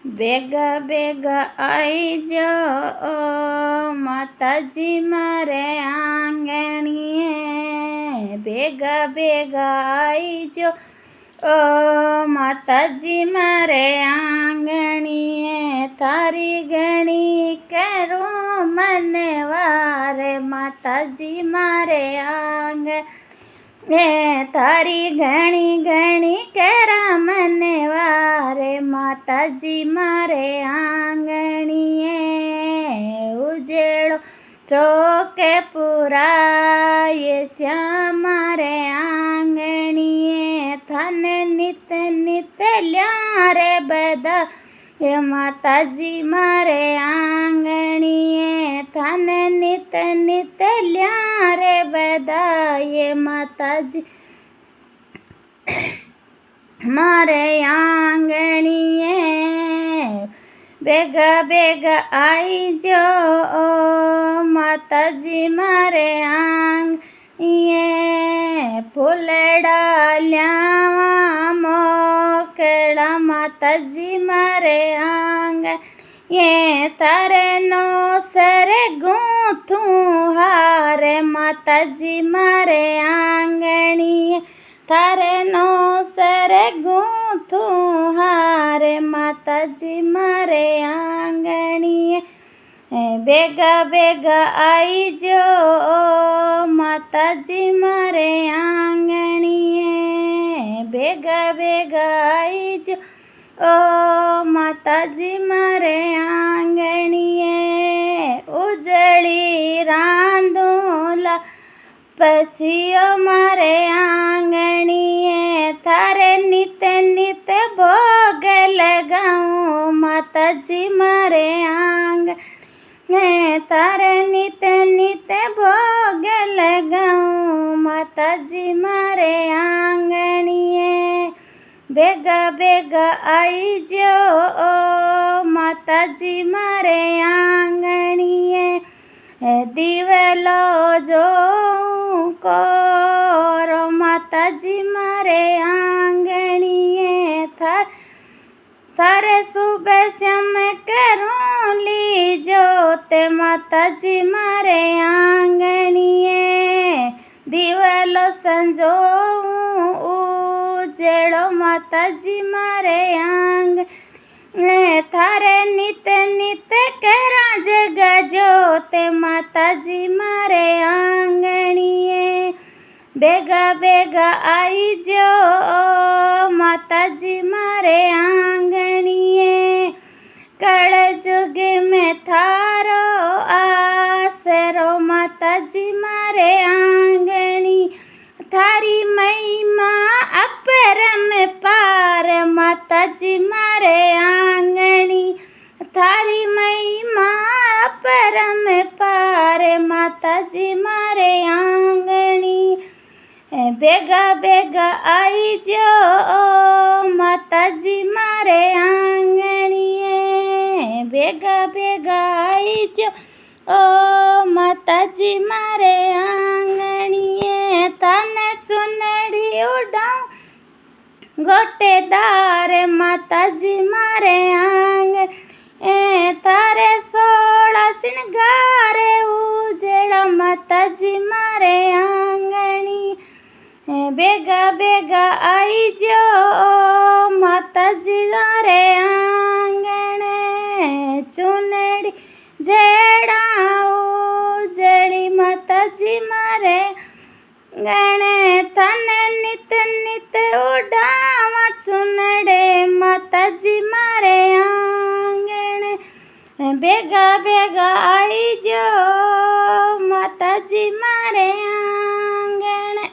ભેગા ભેગા આઈજો માતાજી મારે આંગણીએ, ભેગા ભેગા આઈજો માતાજી મારે આંગણીએ, તારી ગણી કરું મને વારે માતાજી મારે આંગણે, તારી ઘણી ઘણી કરા મને વારે માતાજી મારે આંગણીએ, ઉજેળો ચોકે પુરાય શ્યામ મારે આંગણીએ, થને નિત નિત લ્યારે બધા એ માતાજી મારે આંગણીએ, થને નિત નિત લ્યારે બધા એ માતાજી મારે આંગણીએ, ભેગા ભેગા આઈજો માતાજી મારે આંગણીએ, ફૂલડા લ્યાવા મોકળા માતાજી મારે આંગણીએ, તારે નો સરે ગૂંથું હારે માતાજી મારે આંગણીએ, તારે નો સરે ગૂંથું હારે માતાજી મારે આંગણીએ, ભેગા ભેગા આઈજો માતાજી મારે આંગણીએ, ભેગા ભેગા આઈજો માતાજી મારે આંગણીએ, ઉજળી રાંધુલા પસીઓ મારે આંગણીએ, તારે નિત નિત ભોગ લગાઉં માતાજી મારે આંગણે, તારે નિત નિત ભોગ લગાઉં માતાજી મારે આંગણીએ, ભેગા ભેગા આઈજો માતાજી મારે આંગણીએ, દીવેલો જોઉં કરો માતાજી મારે આંગણીએ, તારે સુબહ શ્યામ કરું લીજો તે માતાજી મારે આંગણીએ, દીવેલો સંજોઉં ઉજેળો માતાજી મારે આંગણે, તારે નિત નિત કરા જગાજો તે માતાજી મારે આંગણીએ, ભેગા ભેગા આઈજો માતાજી મારે આંગણીએ, કળજુગ મેં થારો આસરો માતાજી મારે આંગણી, થારી મહિમા અપરમ પાર માતાજી મારે આંગણી, થારી મહિમા અપરમ પાર માતાજી મારે આંગણી, ભેગા ભેગા આઈજો માતાજી મારે આંગણીએ, ભેગા ભેગા આઈજો માતાજી મારે આંગણીએ, તને ચુનડી ઉડાઉં ગોટેદાર માતાજી મારે આંગણે, તારે 16 શણગારે ઉજેળા માતાજી મારે આંગણી, ભેગા ભેગા આઈજો માતાજી મારે આંગણે, ચુનડી જેડા ઉજળી માતાજી મારે ગણે, તને નિત નિત ઉડાવા ચુનડે માતાજી મારે આંગણે, ભેગા ભેગા આઈજો માતાજી મારે આંગણે.